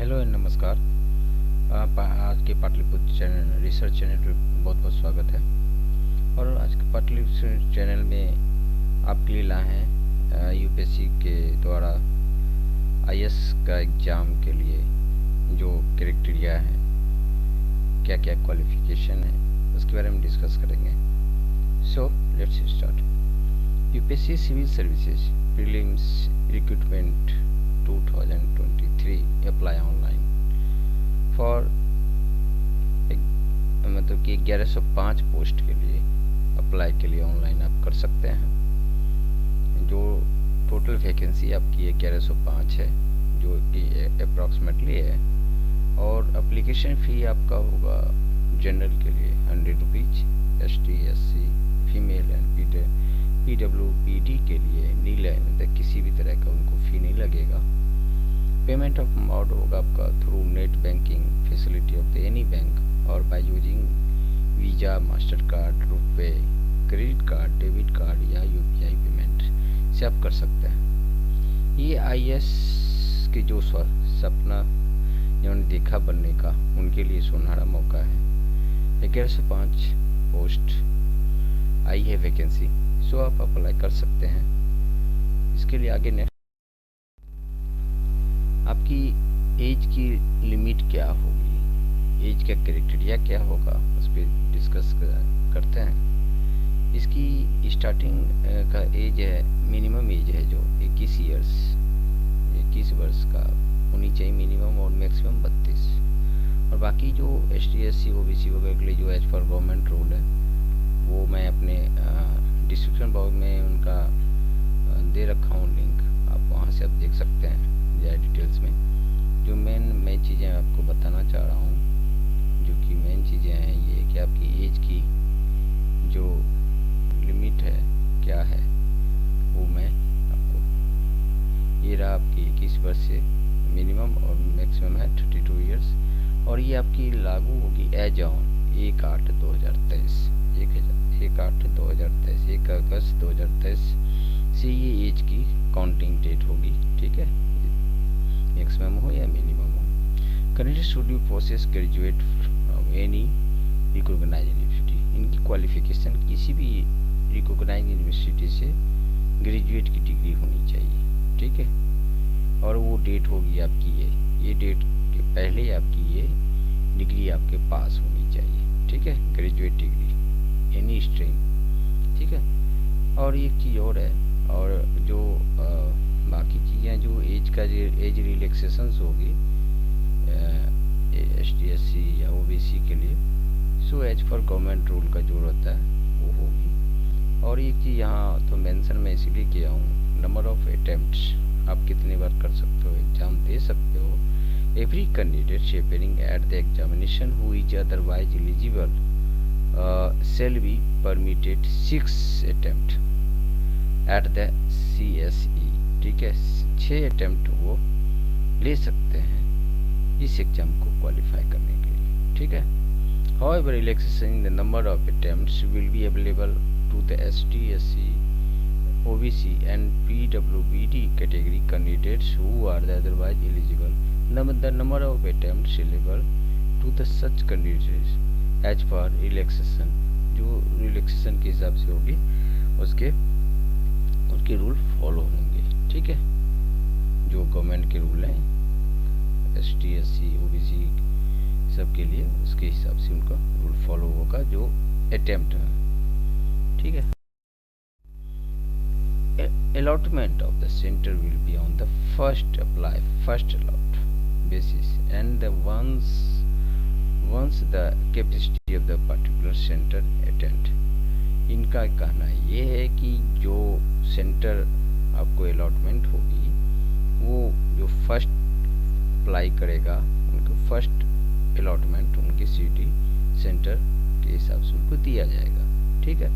Hello and नमस्कार। आज के पाटलिपुत्र चैनल रिसर्च चैनल पर बहुत बहुत स्वागत है। और आज के पाटलिपुत्र चैनल में आपके लिए लाए हैं यूपीएससी के द्वारा आईएएस का एग्ज़ाम के लिए जो क्राइटेरिया है, क्या क्या क्वालिफिकेशन है, उसके बारे में डिस्कस करेंगे। So let's start. UPSC civil services prelims recruitment 2023 apply online for मतलब कि 1105 पोस्ट के लिए अप्लाई के लिए ऑनलाइन आप कर सकते हैं। जो टोटल वैकेंसी आपकी 1105 है, जो कि अप्रॉक्सीमेटली है। और एप्लीकेशन फ़ी आपका होगा जनरल के लिए 100 rupees, ST SC female and PWBD के लिए नील है, मतलब किसी भी तरह का उनको फ़ी नहीं लगेगा। पेमेंट ऑफ मोड होगा आपका through net banking facility of the any bank और by using Visa, Mastercard, RuPay, credit card, debit card या UPI पेमेंट से आप कर सकते हैं। ये IAS के जो सपना जिन्होंने देखा बनने का, उनके लिए सुनहरा मौका है। 1105 पोस्ट आई है वैकेंसी, सो आप अप्लाई कर सकते हैं। इसके लिए आगे नेक्स्ट आपकी एज की लिमिट क्या होगी, एज का क्राइटेरिया क्या होगा, उस पर डिस्कस करते हैं। इसकी स्टार्टिंग का एज है, मिनिमम एज है जो 21 वर्ष का होनी चाहिए मिनिमम, और मैक्सिमम 32। और बाकी जो ST SC OBC वगैरह के लिए जो एज पर गवर्नमेंट रूल है, वो मैं अपने डिस्क्रिप्शन बॉक्स में उनका दे रखा हूँ लिंक, आप वहाँ से आप देख सकते हैं ज़्यादा डिटेल्स में। जो मैं चीज़ें आपको बताना चाह रहा हूँ, जो कि मेन चीज़ें हैं ये कि आपकी एज की जो लिमिट है क्या है, वो मैं आपको, ये रहा आपकी 21 वर्ष से मिनिमम और मैक्सिमम है 32 इयर्स। और ये आपकी लागू होगी एज ऑन 1/8/2023, 1/8/2023, 1 अगस्त 2023 से ये एज की काउंटिंग डेट होगी। ठीक है, मैक्सिमम हो या मिनिमम हो। Candidate should be possess graduate from any recognised university. इनकी क्वालिफिकेशन किसी भी रिकॉग्नाइज्ड यूनिवर्सिटी से ग्रेजुएट की डिग्री होनी चाहिए। ठीक है, और वो डेट होगी आपकी ये डेट के पहले आपकी ये डिग्री आपके पास होनी चाहिए। ठीक है, ग्रेजुएट डिग्री एनी स्ट्रीम। ठीक है, और एक चीज़ और है, और जो बाकी चीज़ें जो एज रिलैक्सेशंस होगी ST SC या OBC के लिए, सो एज पर गवर्नमेंट रूल का जो रहता है वो होगी। और एक चीज़ यहाँ तो मेंशन मैं इसीलिए किया हूँ, नंबर ऑफ अटेम्प्ट्स, आप कितनी बार कर सकते हो, एग्ज़ाम दे सकते हो। Every candidate appearing at the examination who is otherwise eligible shall be permitted 6 attempt at the CSE। ठीक है, 6 अटैम्प्ट वो ले सकते हैं इस एग्जाम को क्वालिफाई करने के लिए। ठीक है, however relaxation in the number of attempts will be available to the ST SC OBC and PWBD category candidates who are otherwise eligible। The number of attempts available to the such candidates age पर relaxation, जो relaxation के हिसाब से होगी उसके rule follow होंगे। ठीक है, जो गवर्नमेंट के रूल हैं ST SC OBC सब के लिए, उसके हिसाब से उनका रूल फॉलो होगा जो अटेम्प्ट है। ठीक है, allotment of the centre will be on the first allot basis and the once the capacity of the particular center attend। इनका कहना ये है कि जो सेंटर आपको अलॉटमेंट होगी, वो जो फर्स्ट अप्लाई करेगा उनको फर्स्ट अलॉटमेंट उनकी सिटी सेंटर के हिसाब से उनको दिया जाएगा। ठीक है,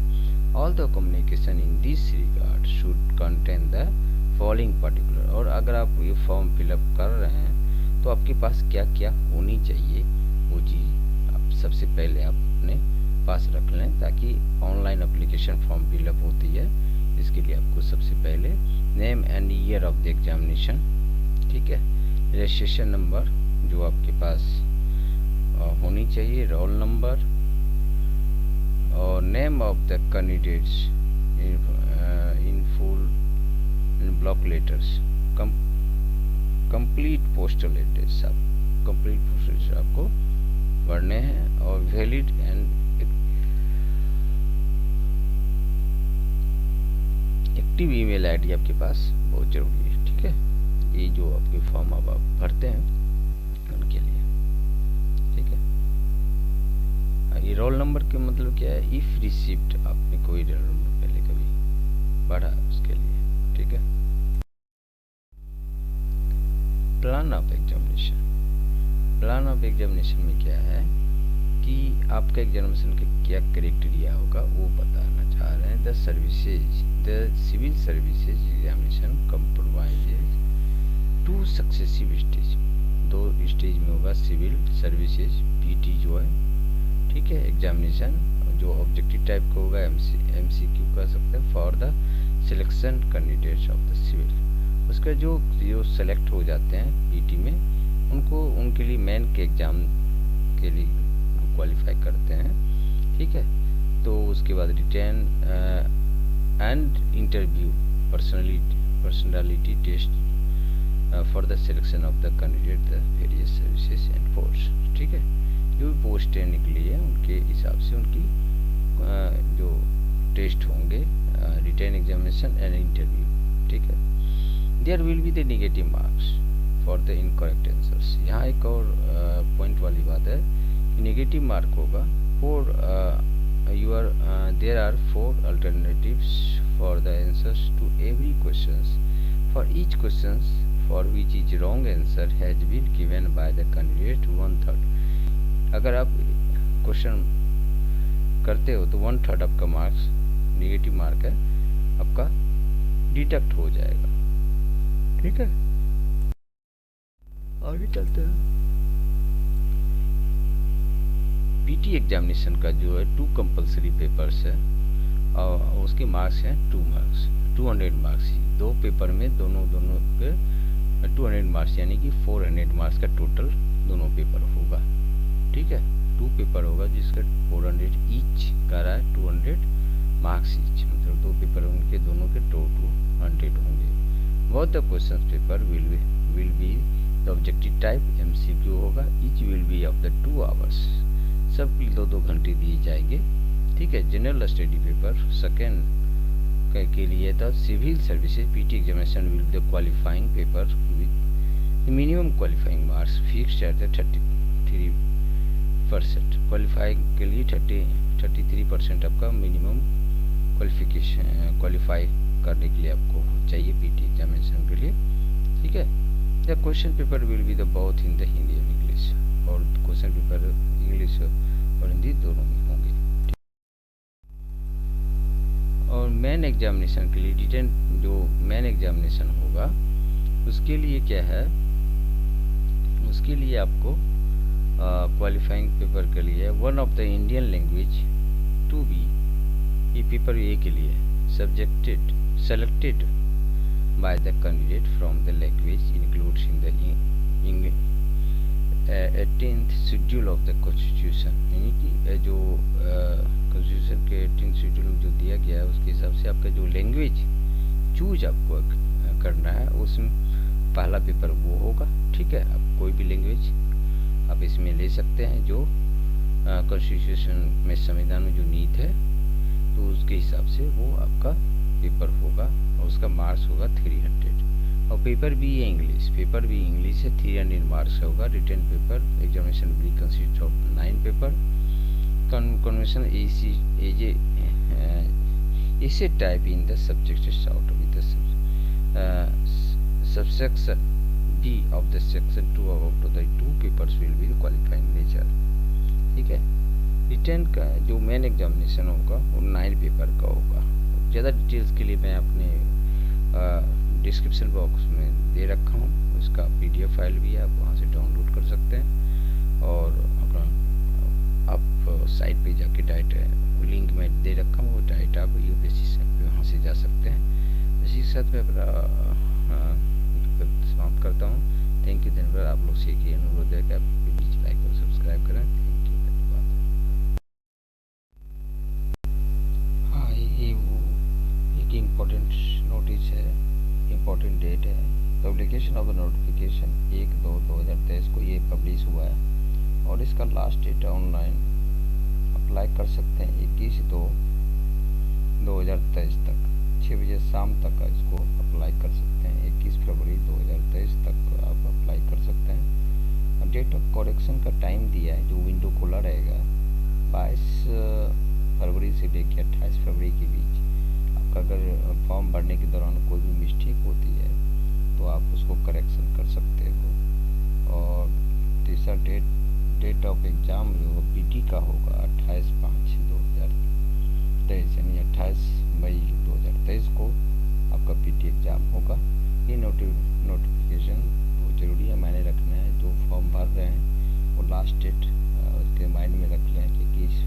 all the communication in this regard should contain the following particular. और अगर आप ये फॉर्म फिलअप कर रहे हैं तो आपके पास क्या क्या होनी चाहिए, वो चीज़ आप सबसे पहले आप अपने पास रख लें, ताकि ऑनलाइन एप्लीकेशन फॉर्म फिलअप होती है, इसके लिए आपको सबसे पहले name and year of the examination. ठीक है, रजिस्ट्रेशन नंबर जो आपके पास होनी चाहिए, रोल नंबर और name of the candidates in full in block letters, complete postal address, आप कंप्लीट पोस्टल एड्रेस आपको भरने हैं और valid and active email ID आपके पास बहुत जरूरी है। ठीक है, ये जो आपके फॉर्म अब आप भरते हैं उनके लिए। ठीक है, ये रोल नंबर के मतलब क्या है, इफ रिसीव्ड, आपने कोई रोल नंबर पहले कभी पढ़ा उसके लिए। ठीक है, plan of examination, plan of examination में क्या है कि आपका एग्जामिनेशन का क्या क्राइटेरिया होगा वो बताना चाह रहे हैं। The services, the civil services examination compromises to successive stage, 2 stage में होगा सिविल सर्विसेज पीटी जो है। ठीक है, एग्जामिनेशन जो ऑब्जेक्टिव टाइप का होगा, एमसीक्यू कह सकते हैं, for the selection candidates of the civil. उसका जो सेलेक्ट हो जाते हैं पीटी में, उनको उनके लिए मेन के एग्ज़ाम के लिए क्वालिफाई करते हैं। ठीक है, तो उसके बाद written and interview, personality test for the selection of the candidate the various services and post. ठीक है, जो भी पोस्ट निकली है उनके हिसाब से उनकी जो टेस्ट होंगे, रिटर्न एग्जामिनेशन एंड इंटरव्यू। ठीक है, there will be the negative marks for the incorrect answers. यहाँ एक और पॉइंट वाली बात है कि नेगेटिव मार्क होगा for there are 4 alternatives for the answers to every questions, for each questions for which is wrong answer has been given by the candidate 1/3। अगर आप क्वेश्चन करते हो तो 1/3 आपका मार्क्स नेगेटिव मार्क है, आपका डिडक्ट हो जाएगा। ठीक है, आगे चलते हैं। पीटी एग्जामिनेशन का जो है 2 कंपलसरी पेपर्स है और उसके मार्क्स हैं 2 मार्क्स, 200 मार्क्स। 2 पेपर में दोनों के 200 मार्क्स, यानी कि 400 मार्क्स का टोटल दोनों पेपर होगा। ठीक है, 2 पेपर होगा जिसका 400 ईच कर रहा है, 200 मार्क्स ईच, मतलब 2 पेपर उनके दोनों के 200 होंगे। Both the question paper will be the objective type, MCQ होगा, each will be of the 2 hours, सब 2-2 घंटे दिए जाएंगे। ठीक है, जनरल स्टडी पेपर सेकेंड के लिए था civil services PT examination will the qualifying paper with minimum qualifying marks fixed at the 33%। Qualifying के लिए 33% आपका मिनिमम क्वालिफाई करने के लिए आपको चाहिए पीटी एग्जामिनेशन के लिए। ठीक है, the question paper will be the both in the Hindi and English, और क्वेश्चन पेपर इंग्लिश और हिंदी दोनों में होंगे। और मेन एग्जामिनेशन के लिए रिटन जो मेन एग्जामिनेशन होगा उसके लिए क्या है, उसके लिए आपको क्वालिफाइंग पेपर के लिए one of the Indian language to be, ये पेपर ए के लिए selected by the candidate from the language included in the 18th schedule of the constitution, यानी कि जो कॉन्स्टिट्यूशन के 18th शेड्यूल में जो दिया गया है उसके हिसाब से आपका जो लैंग्वेज चूज आपको करना है उसमें पहला पेपर वो होगा। ठीक है, आप कोई भी लैंग्वेज आप इसमें ले सकते हैं जो कॉन्स्टिट्यूशन में, संविधान में जो नीति है, तो उसके हिसाब से वो आपका पेपर होगा और उसका मार्क्स होगा 300। और पेपर भी है इंग्लिश, पेपर भी इंग्लिश है, 300 मार्क्स होगा। Written paper examination will consist of 9 paper. Convention ऐसे type in the subject out with the subsection B of the section 2 out of the 2 papers will be qualifying nature. ठीक है, return का जो main examination होगा वो 9 paper का होगा। ज़्यादा डिटेल्स के लिए मैं अपने डिस्क्रिप्शन बॉक्स में दे रखा हूँ, उसका पीडीएफ फाइल भी है, आप वहाँ से डाउनलोड कर सकते हैं। और अपना आप साइट पे जाके डायरेक्ट लिंक में दे रखा हूँ, वो डायरेक्ट आप यूपीएससी से वहाँ से जा सकते हैं। इसी के साथ मैं अपना समाप्त करता हूँ। Thank you. दिन भर आप लोग से अनुरोध है ऑफ द नोटिफिकेशन 1/2/2023 को ये पब्लिश हुआ है और इसका लास्ट डेट ऑनलाइन अप्लाई कर सकते हैं 21/2/2023 तक 6 बजे शाम तक इसको अप्लाई कर सकते हैं। 21 फरवरी 2023 तक आप अप्लाई कर सकते हैं। डेट ऑफ करेक्शन का टाइम दिया है, जो विंडो खुला रहेगा 22 फरवरी से लेकर 28 फरवरी के बीच। आपका अगर फॉर्म भरने के दौरान कोई भी मिस्टेक होती है तो आप उसको करेक्शन कर सकते हो। और तीसरा डेट ऑफ एग्ज़ाम जो पीटी का होगा 28/5/2023 यानी 28 मई 2023 को आपका पीटी एग्ज़ाम होगा। ये नोटिफिकेशन बहुत ज़रूरी है, मायने रखना है। जो फॉर्म भर रहे हैं वो लास्ट डेट उसके माइंड में रख लें कि 21